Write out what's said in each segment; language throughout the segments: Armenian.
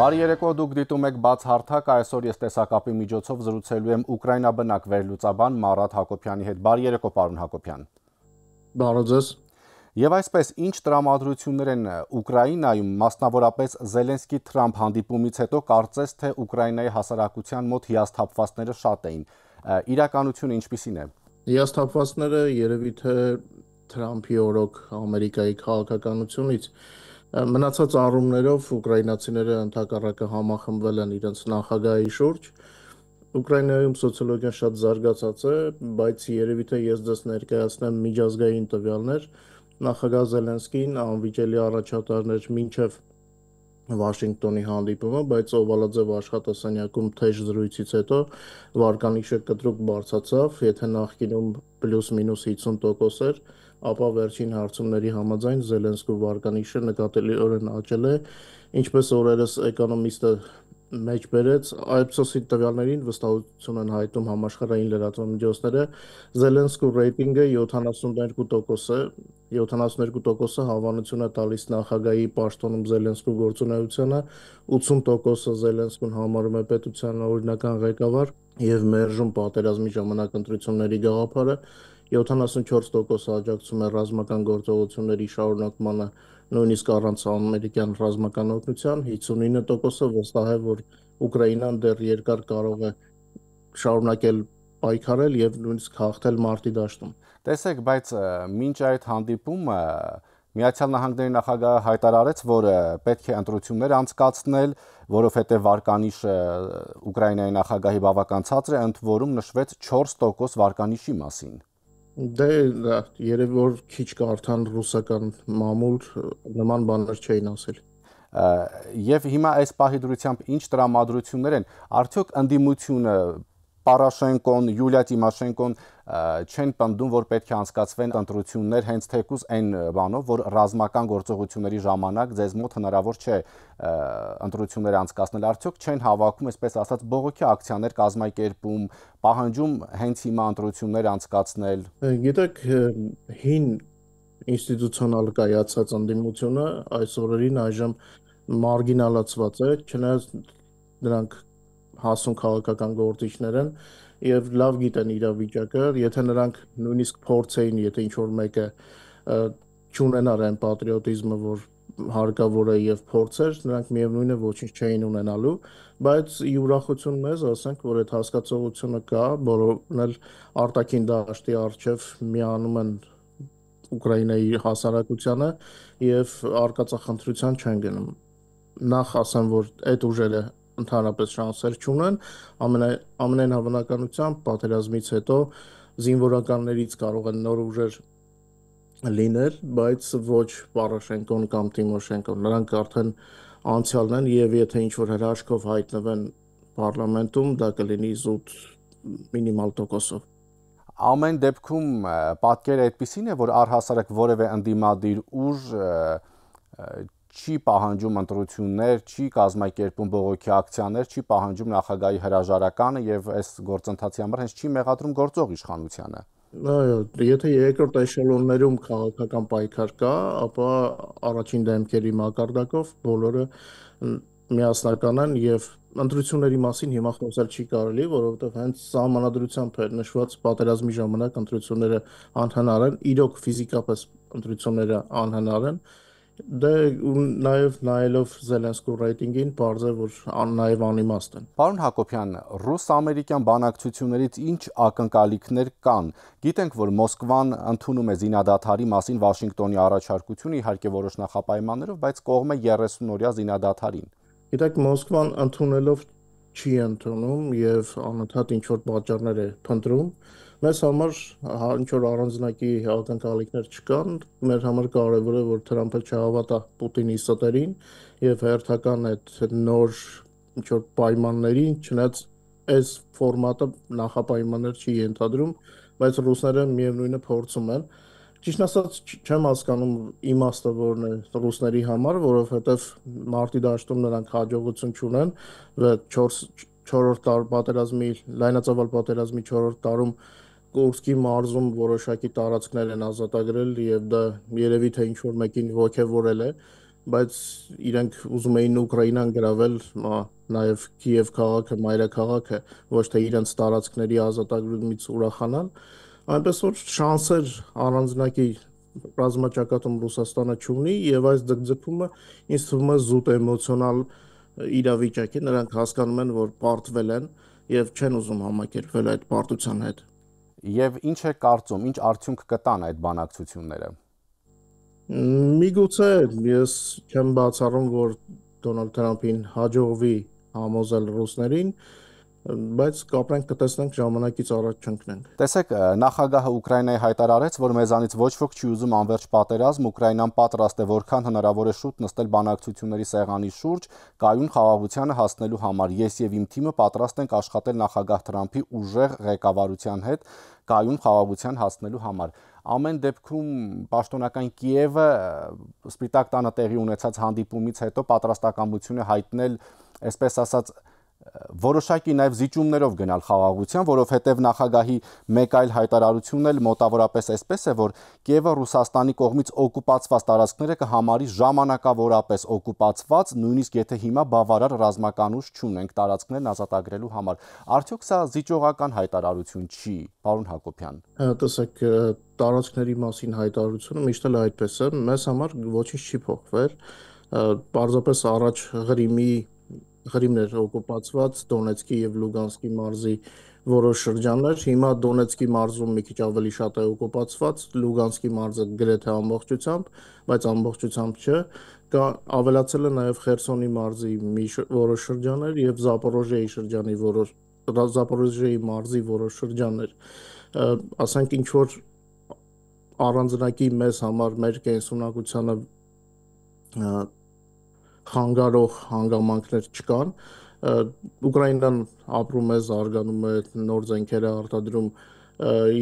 Բարի երեկո, դուք դիտում եք բաց հարթակ, այսօր ես տեսակապի միջոցով զրուցելու եմ ուկրաինաբնակ վերլուծաբան Մարատ Հակոբյանի հետ։ Բարի երեկո, պարոն Հակոբյան։ Բարո ձեզ։ Եվ այսպես, ինչ տրամադրություններ են Ուկրաինայում, մասնավորապես Զելենսկի-Թրամփ հանդիպումից հետո կարծես թե Ուկրաինայի հասարակության մոտ հիասթափվածները շատ էին։ Իրականությունը ինչպիսին է։ Հիասթափվածները երևի թե Թրամփի օրոք Ամերիկայի քաղաքականությունից մնացած առումներով ուկրաինացիները ընդհակառակը համախմբվել են իրենց նախագահի շուրջ։ Ուկրաինայում սոցիոլոգիան շատ զարգացած է, բայց երևի թե ես ձեզ ներկայացնեմ միջազգային տվյալներ։ Նախագահ Զելենսկին անվիճելի առաջատարներ մինչև Վաշինգտոնի հանդիպումը, բայց Օվալաձև աշխատասենյակում թեժ զրույցից հետո վարկանիշը կտրուկ բարձրացավ, եթե նախկինում պլյուս-մինուս 50% էր, ապա վերջին հարցումների համաձայն Զելենսկու վարկանիշը նկատելիորեն աճել է, ինչպես օրերս Էկոնոմիստը մեջ բերեց, Ipsos-ի տվյալներին վստահություն են հայտնում համաշխարհային լրատվամիջոցները, Զելենսկու ռեյտինգը 72% է, 72%-ը հավանություն է տալիս նախագահի պաշտոնում Զելենսկու գործունեությանը, 80%-ը Զելենսկուն համարում է պետության օրինական ղեկավար եւ մերժում պատերազմի ժամանակ ընտրությունների գաղափարը, 74% աջակցում է ռազմական գործողությունների շարունակմանը, նույնիսկ առանց ամերիկյան ռազմական օգնության, 59%-ը վստահ է, որ Ուկրաինան դեռ երկար կարող է շարունակել պայքարել եւ նույնիսկ հաղթել մարտի դաշտում։ Տեսեք, բայց մինչ այդ հանդիպումը Միացյալ Նահանգների նախագահը հայտարարեց, որ պետք է ընտրություններ անցկացնել, որովհետև վարկանիշը Ուկրաինայի նախագահի բավական ցածր է, ընդ որում նշվեց 4% վարկանիշի մասին։ Դե երևի որ քիչ կարդան ռուսական մամուլ նման բաներ չէին ասել։ Եվ հիմա այս պահի դրությամբ ինչ տրամադրություններ են, արդյոք ընդդիմությունը Պարաշենկոն, Յուլիա Տիմոշենկոն չեն պնդում, որ պետք է անցկացվեն ընտրություններ հենց թեկուզ այն բանով, որ ռազմական գործողությունների ժամանակ ձեզ մոտ հնարավոր չէ ընտրություններ անցկացնել, արդյոք չեն հավաքում, այսպես ասած, բողոքի ակցիաներ կազմակերպում, պահանջում հենց հիմա ընտրություններ անցկացնել։ Գիտեք, հին ինստիտուցիոնալ կայացած ընդդիմությունը այս օրերին այժմ մարգինալացված է, չնայած նրանք հասուն քաղաքական գործիչներ են եւ լավ գիտեն իրավիճակը, եթե նրանք նույնիսկ փորձեին, եթե ինչ որ մեկը չունենար այն պատրիոտիզմը, որ հարկավոր է եւ փորձեր, նրանք միևնույն է ոչինչ չէին ունենալու, բայց ի ուրախություն մեզ ասենք, որ այդ հասկացողությունը կա, բոլորն էլ արտաքին դաշտի առջև միանում են Ուկրաինայի հասարակությանը եւ արկածախնդրության չեն գնում։ Նախ ասեմ, որ այդ ուժերը ընդհանրապես շանսեր չունեն, ամենայն հավանականությամբ պատերազմից հետո զինվորականներից կարող են նոր ուժեր լինել, բայց ոչ Պարաշենկոն կամ Տիմոշենկոն, նրանք արդեն անցյալն են եւ եթե ինչ որ հրաշքով հայտնվեն parlamentum, դա կլինի զուտ մինիմալ տոկոսով։ Ամեն դեպքում պատկերը այդպիսին է, որ առհասարակ որևէ ընդդիմադիր ուժ չի պահանջում ընտրություններ, չի կազմակերպում բողոքի ակցիաներ, չի պահանջում նախագահի հրաժարականը եւ այս գործընթացի համար հենց չի մեղադրում գործող իշխանությանը։ Այո, եթե երկրորդ էշելոններում քաղաքական պայքար կա, ապա առաջին դեմքերի մակարդակով բոլորը միասնական են եւ ընտրությունների մասին հիմա խոսել չի կարելի, որովհետեւ հենց սահմանադրությամբ է նշված պատերազմի ժամանակ ընտրությունները անհնար են, իրոք ֆիզիկապես ընտրությունները անհնար են։ Դե նաև նայելով Զելենսկու ռեյտինգին, պարզ է, որ նաև անիմաստ են։ Պարոն Հակոբյան, ռուս-ամերիկյան բանակցություններից ինչ ակնկալիքներ կան։ Գիտենք, որ Մոսկվան ընդունում է զինադադարի մասին Վաշինգտոնի առաջարկությունը, իհարկե որոշ նախապայմաններով, բայց կողմ է 30-օրյա զինադադարին։ Գիտեք, Մոսկվան ընդունելով չի ընդունում եւ անընդհատ ինչ որ պատճառներ է փնտրում։ Մեզ համար ինչ որ առանձնակի ակնկալիքներ չկան, մեր համար կարևոր է, որ Թրամփը չհավատա Պուտինի ստերին եւ հերթական այդ նոր ինչ որ պայմաններին, չնայած այս ֆորմատը նախապայմաններ չի ենթադրում, բայց ռուսները միևնույնը փորձում են։ Ճիշտ ասած չեմ հասկանում իմաստը որն է ռուսների համար, որովհետև մարտի դաշտում նրանք հաջողություն չունեն, 4-րդ պատերազմի լայնածավալ պատերազմի 4-րդ տարում Կուրսկի մարզում որոշակի տարածքներ են ազատագրել եւ դա երևի թե ինչ որ մեկին ողջևորել է, բայց իրենք ուզում էին Ուկրաինան գրավել, նաև Կիև քաղաքը, մայրաքաղաքը, ոչ թե իրենց տարածքների ազատագրումից ուրախանալ, այնպես որ շանսեր առանձնակի ռազմաճակատում Ռուսաստանը չունի եւ այս ձգձգումը ինձ թվում է զուտ էմոցիոնալ իրավիճակ է, նրանք հասկանում են, որ պարտվել են եւ չեն ուզում համակերպվել այդ պարտության հետ։ Եվ ինչ է կարծում, ինչ արդյունք կտան այդ բանակցությունները։ Միգուցե ես չեմ բացառում, որ Դոնալդ Թրամփին հաջողվի համոզել ռուսներին, բայց կապրենք կտեսնենք ժամանակից առաջ չընկնենք։ Տեսեք, նախագահը Ուկրաինայի հայտարարեց, որ մեզանից ոչ ոք չի ուզում անվերջ պատերազմ, Ուկրաինան պատրաստ է որքան հնարավոր է շուտ նստել բանակցությունների սեղանի շուրջ, կայուն խաղաղությանը հասնելու համար։ Ես եւ իմ թիմը պատրաստ ենք աշխատել նախագահ Թրամփի ուժեղ ղեկավարության հետ կայուն խաղաղության հասնելու համար։ Ամեն դեպքում պաշտոնական Կիևը Սպիտակ տանը տեղի ունեցած հանդիպումից հետո պատրաստակամություն է հայտնել, այսպես ասած, որոշակի նաև զիջումներով գնալ խաղաղության, որովհետև նախագահի մեկ այլ հայտարարությունն էլ մոտավորապես այսպես է, որ Կիևը Ռուսաստանի կողմից օկուպացված տարածքները կհամարի ժամանակավորապես օկուպացված, նույնիսկ եթե հիմա բավարար ռազմական ուժ չունենք տարածքներն ազատագրելու համար։ Արդյոք սա զիջողական հայտարարություն չի, պարոն Հակոբյան։ Տեսեք, տարածքների մասին հայտարարությունը միշտ էլ այդպես է, մեզ համար ոչինչ չի փոխվել։ Պարզապես առաջ Ղրիմն էր օկուպացված, Դոնեցկի եւ Լուգանսկի մարզի որոշ շրջաններ, հիմա Դոնեցկի մարզում մի քիչ ավելի շատ է օկուպացված, Լուգանսկի մարզը գրեթե ամբողջությամբ, բայց ամբողջությամբ չէ, կա ավելացել է նաեւ Խերսոնի մարզի մի որոշ շրջաններ եւ Զապորոժիեի մարզի որոշ շրջաններ, ասենք ինչ որ առանձնակի մեզ համար մեր կենսունակությանը խանգարող հանգամանքներ չկան։ Ուկրաինան ապրում է, զարգանում է, նոր զենքեր է արտադրում։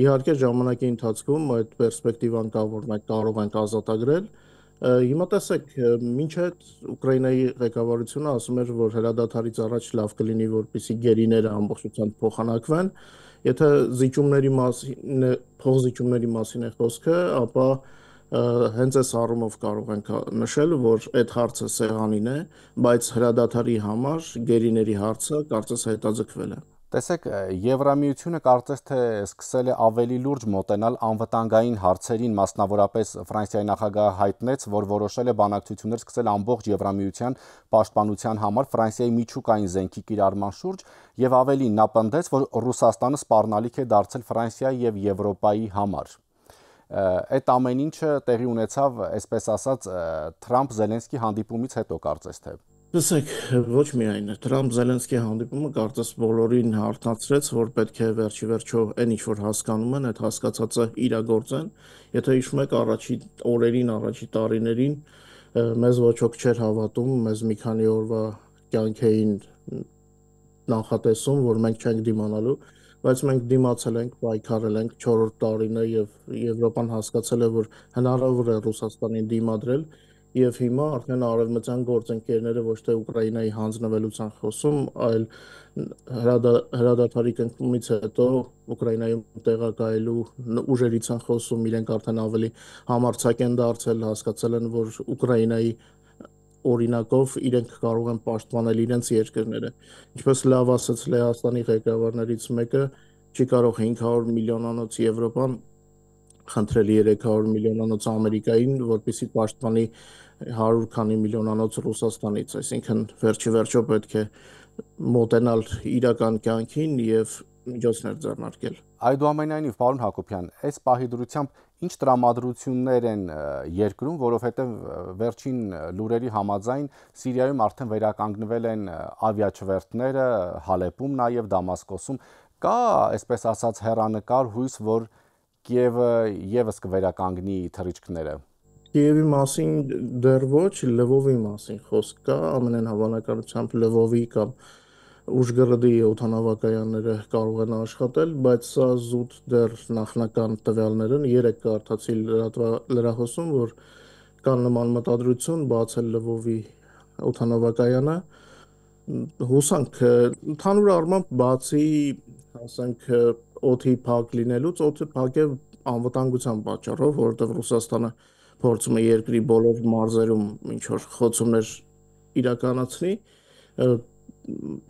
Իհարկե ժամանակի ընթացքում այդ պերսպեկտիվան կա, որ մենք կարող ենք ազատագրել։ Հիմա տեսեք, մինչ այդ Ուկրաինայի ղեկավարությունը ասում էր, որ հրադադարից առաջ լավ կլինի, որպեսզի գերիները ամբողջությամբ փոխանակվեն։ Եթե փոխզիջումների մասին է խոսքը, ապա հենց այս առումով կարող ենք նշել, որ այդ հարցը սեղանին է, բայց հրադադարի համար գերիների հարցը կարծես հետաձգվել է։ Տեսեք, Եվրամիությունը կարծես թե սկսել է ավելի լուրջ մոտենալ անվտանգային հարցերին, մասնավորապես Ֆրանսիայի նախագահը հայտնեց, որ որոշել է բանակցություններ սկսել ամբողջ Եվրամիության պաշտպանության համար Ֆրանսիայի միջուկային զենքի կիրառման շուրջ եւ ավելին նա պնդեց, որ Ռուսաստանը սպառնալիք է դարձել Ֆրանսիայի եւ Եվրոպայի համար։ Այդ ամեն ինչը տեղի ունեցավ, այսպես ասած, Թրամփ-Զելենսկի հանդիպումից հետո կարծես թե։ Տեսեք, ոչ միայն Թրամփ-Զելենսկի հանդիպումը կարծես բոլորին հարթացրեց, որ պետք է վերջի վերջո այն ինչ որ հասկանում են, այդ հասկացածը իրագործեն։ Եթե հիշում եք առաջի օրերին, առաջի տարիներին մեզ ոչ ոք չէր հավատում, մեզ մի քանի օրվա կյանք էին նախատեսում, որ մենք չենք դիմանալու, բայց մենք դիմացել ենք, պայքարել ենք 4-րդ տարին է եւ Եվրոպան հասկացել է, որ հնարավոր է Ռուսաստանին դիմադրել եւ հիմա արդեն արևմտյան գործընկերները ոչ թե Ուկրաինայի հանձնվելուց են խոսում, այլ հրադադարի կնքումից հետո Ուկրաինայում տեղակայելու ուժերից են խոսում, իրենք արդեն ավելի համարձակ են դարձել, հասկացել են, որ Ուկրաինայի օրինակով իրենք կարող են պաշտպանել իրենց երկրները։ Ինչպես լավ ասաց Լեհաստանի ղեկավարներից մեկը, չի կարող 500 միլիոնանոց Եվրոպան խնդրել 300 միլիոնանոց Ամերիկային, որպեսզի պաշտպանի 100 քանի միլիոնանոց Ռուսաստանից, այսինքն վերջի վերջո պետք է մոտենալ իրական կյանքին եւ միջոցներ ձեռնարկել։ Այդուամենայնիվ, պարոն Հակոբյան, այս պահի դրությամբ ինչ տրամադրություններ են երկրում, որովհետև վերջին լուրերի համաձայն Սիրիայում արդեն վերականգնվել են ավիաչվերթները, Հալեպում նաև Դամասկոսում, կա, այսպես ասած, հեռանկար հույս, որ Կիևը եւս կվերականգնի թռիչքները։ Կիևի մասին դեռ ոչ, Լվովի մասին խոսք կա, ամենայն հավանականությամբ Լվովի կամ Ուժգռդի օդանավակայանները կարող են աշխատել, բայց սա զուտ դեռ նախնական տվյալներ են։ Երեք կարդացի լրահոսում, որ կան նման մտադրություն բացել Լվովի օդանավակայանը։ Հուսանք, ընդհանուր առմամբ բացի, ասենք, օդի փակ լինելուց, օդը փակ է անվտանգության պատճառով, որովհետև Ռուսաստանը փորձում է երկրի բոլոր մարզերում ինչ որ խոցումներ իրականացնի,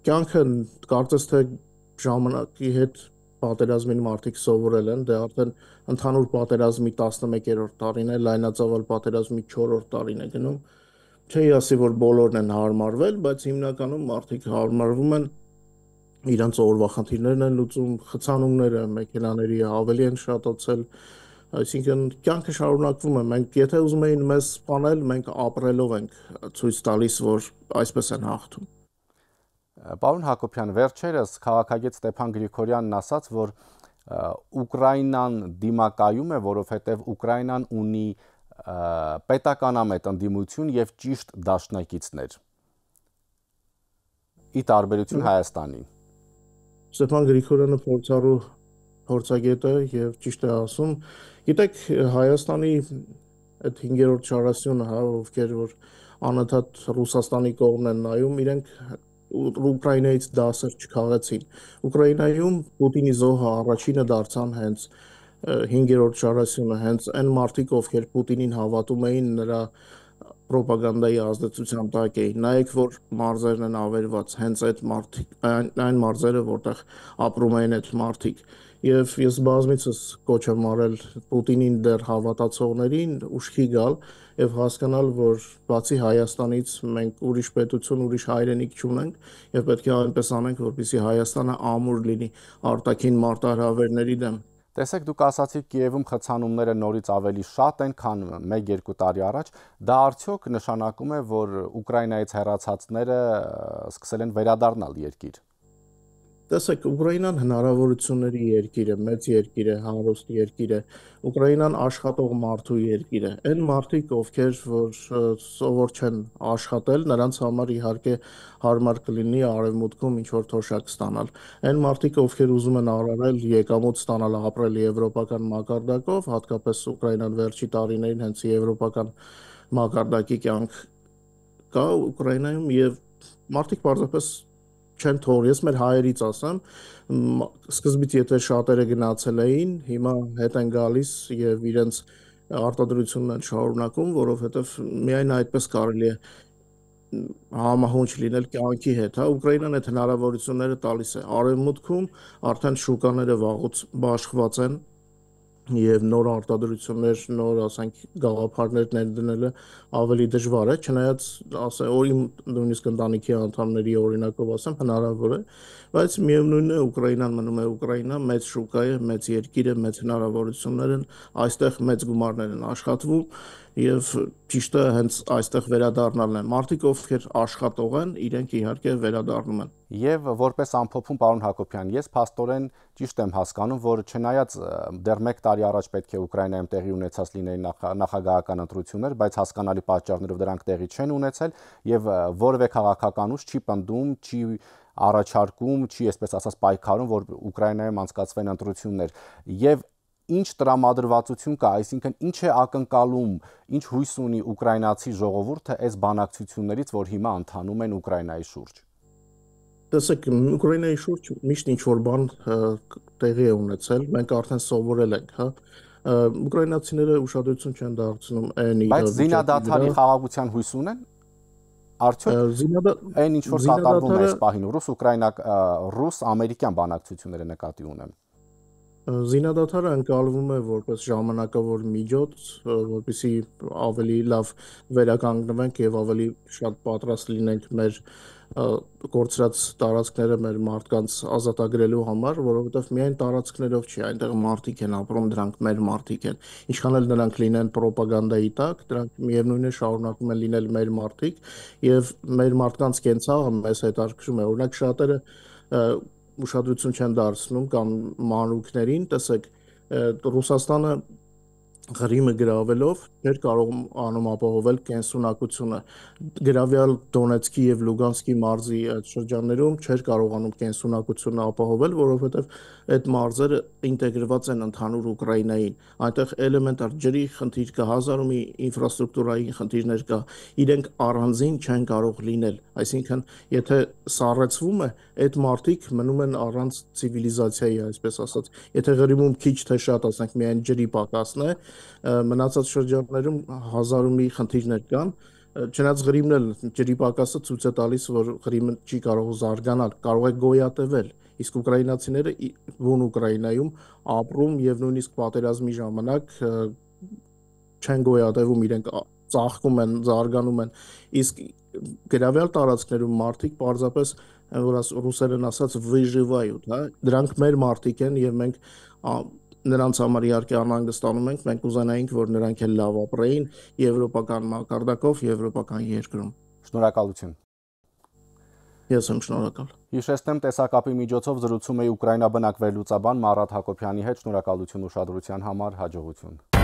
կյանքը կարծես թե ժամանակի հետ պատերազմին մարդիկ սովորել են, դե արդեն ընդհանուր պատերազմի 11-րդ տարին է, լայնածավալ պատերազմի 4-րդ տարին է գնում։ Չի ասի, որ բոլորն են հարմարվել, բայց հիմնականում մարդիկ հարմարվում են, իրանց օրվա խնդիրներն են լուծում, խցանումները, մեքենաների ավելի են շատացել, այսինքն կյանքը շարունակվում է։ Մենք եթե ուզում էին մեզ սպանել, մենք ապրելով ենք ցույց տալիս, որ այսպես են հաղթում։ Պարոն Հակոբյան, վերջերս քաղաքագետ Ստեփան Գրիգորյանն ասաց, որ Ուկրաինան դիմակայում է, որովհետև Ուկրաինան ունի պետականամետ ընդդիմություն եւ ճիշտ դաշնակիցներ։ Ի տարբերություն Հայաստանի։ Ստեփան Գրիգորյանը փորձագետ է եւ ճիշտ է ասում։ Գիտեք, Հայաստանի այդ 5-րդ շարասյունը, հա, ովքեր որ անընդհատ Ռուսաստանի կողմն են նայում, իրենք Ուկրաինայից դասեր չքաղեցին։ Ուկրաինայում Պուտինի զոհը առաջինը դարձան հենց 5-րդ շարասյունը, հենց այն մարդիկ, ովքեր Պուտինին հավատում էին, նրա պրոպագանդայի ազդեցության տակ էին։ Նայեք, որ մարզերն են ավերված, հենց այդ մարդիկ, այն մարզերը, որտեղ ապրում էին այդ մարդիկ։ Եվ ես բազմիցս կոչ եմ արել Պուտինին դեռ հավատացողներին ուշքի գալ եւ հասկանալ, որ բացի Հայաստանից մենք ուրիշ պետություն, ուրիշ հայրենիք չունենք եւ պետք է այնպես անենք, որպեսզի Հայաստանը ամուր լինի արտաքին մարտահրավերների դեմ։ Տեսեք, դուք ասացիք Կիևում խցանումները նորից ավելի շատ են, քան 1-2 տարի առաջ, դա արդյոք նշանակում է, որ Ուկրաինայից հեռացածները սկսել են վերադառնալ երկիր։ Տեսեք, Ուկրաինան հնարավորությունների երկիր է, մեծ երկիր է, հարուստ երկիր է։ Ուկրաինան աշխատող մարդու երկիր է։ Այն մարդիկ, ովքեր որ սովոր չեն աշխատել, նրանց համար իհարկե հարմար կլինի արևմուտքում ինչ որ թոշակ ստանալ։ Այն մարդիկ, ովքեր ուզում են առավել եկամուտ ստանալ, ապրել եվրոպական մակարդակով, հատկապես Ուկրաինան վերջի տարիներին հենց եվրոպական մակարդակի կյանք կա Ուկրաինայում եւ մարդիկ պարզապես չեն թող, ես մեր հայերից ասեմ, սկզբից եթե շատերը գնացել էին, հիմա հետ են գալիս եւ իրենց արտադրությունն են շարունակում, որովհետեւ միայն այդպես կարելի է համահունչ լինել կյանքի հետ, հա, Ուկրաինան այդ հնարավորությունները տալիս է։ Արևմուտքում արդեն շուկաները վաղուց բաշխված են եւ նոր արտադրություններ, նոր, ասենք, գաղափարներ ներդնելը ավելի դժվար է, չնայած իմ նույնիսկ ընտանիքի անդամների օրինակով ասեմ, հնարավոր է, բայց միևնույնն է Ուկրաինան մնում է Ուկրաինա, մեծ շուկա է, մեծ երկիր է, մեծ հնարավորություններ են, այստեղ մեծ գումարներ են աշխատվում եւ ճիշտը հենց այստեղ վերադառնալն է։ Մարդիկ, ովքեր աշխատող են, իրենք իհարկե վերադառնում են։ Եվ որպես ամփոփում, պարոն Հակոբյան, ես փաստորեն ճիշտ եմ հասկանում, որ չնայած դեռ 1 տարի առաջ պետք է Ուկրաինայում տեղի ունեցած լինեին նախագահական ընտրություններ, բայց հասկանալի պատճառներով դրանք տեղի չեն ունեցել եւ որևէ քաղաքական ուժ չի պնդում, չի առաջարկում, չի, այսպես ասած, պայքարում, որ Ուկրաինայում անցկացվեն ընտրություններ եւ ինչ տրամադրվածություն կա, այսինքն ինչ է ակնկալում, ինչ հույս ունի ուկրաինացի ժողովուրդը այս բանակցություններից, որ հիմա ընթանում են Ուկրաինայի շուրջ։ Տեսեք, Ուկրաինայի շուրջ միշտ ինչ որ բան տեղի է ունեցել, մենք արդեն սովորել ենք, հա։ Ուկրաինացիները ուշադրություն չեն դարձնում այն իրավիճակին։ Բայց զինադադարի խաղաղության հույս ունեն։ Արդյոք այն ինչ որ կատարվում է այս պահին, ռուս-ամերիկյան բանակցությունները նկատի ունեմ։ Զինադադարը ընկալվում է որպես ժամանակավոր միջոց, որպեսզի ավելի լավ վերականգնվենք եւ ավելի շատ պատրաստ լինենք մեր կորցրած տարածքները մեր մարդկանց ազատագրելու համար, որովհետեւ միայն տարածքներով չի, այնտեղ մարդիկ են ապրում, դրանք մեր մարդիկ են։ Ինչքան էլ նրանք լինեն ռոպագանդայի տակ, դրանք միևնույն է շարունակում են լինել մեր մարդիկ եւ մեր մարդկանց կենցաղը մեզ հետաքրքրում է։ Օրինակ շատերը ուշադրություն չեն դարձնում կամ մանրուքներին, տեսեք, Ռուսաստանը Ղրիմը գրավելով չէր կարող անում ապահովել կենսունակությունը։ Գրավյալ Դոնեցկի եւ Լուգանսկի մարզի այդ շրջաններում չէր կարողանում կենսունակությունը ապահովել, որովհետեւ այդ մարզերը ինտեգրված են ընդհանուր Ուկրաինային։ Այնտեղ էլեմենտար ջրի խնդիր կա, հազարումի ինֆրաստրուկտուրայի խնդիրներ կա։ Իրենք առանձին չեն կարող լինել։ Այսինքն, եթե սառեցվում է, այդ մարդիկ մնում են առանց ցիվիլիզացիայի, այսպես ասած։ Եթե Ղրիմում քիչ թե շատ, ասենք, միայն ջրի պակասն է, մնացած շրջաններում հազար ու մի խնդիրներ կան, չնայած Ղրիմն էլ ջրի պակասը ցույց է տալիս, որ Ղրիմը չի կարող զարգանալ, կարող է գոյատևել, իսկ ուկրաինացիները ողն Ուկրաինայում ապրում եւ նույնիսկ պատերազմի ժամանակ չեն գոյատևում, իրենք ծաղկում են, զարգանում են, իսկ գրավյալ տարածքներում մարդիկ պարզապես որ ռուսերեն ասած выживают, հա, դրանք մեր մարդիկ են եւ մենք նրանց համար իհարկե անհանգստանում ենք, մենք ուզենայինք, որ նրանք էլ լավ ապրեին եվրոպական մակարդակով, եվրոպական երկրում։ Շնորհակալություն։ Ես եմ շնորհակալ։ Հիշեցնեմ, տեսակապի միջոցով զրուցում էի Ուկրաինա բնակ վերլուծաբան Մարատ Հակոբյանի հետ։ Շնորհակալություն ուշադրության համար, հաջողություն։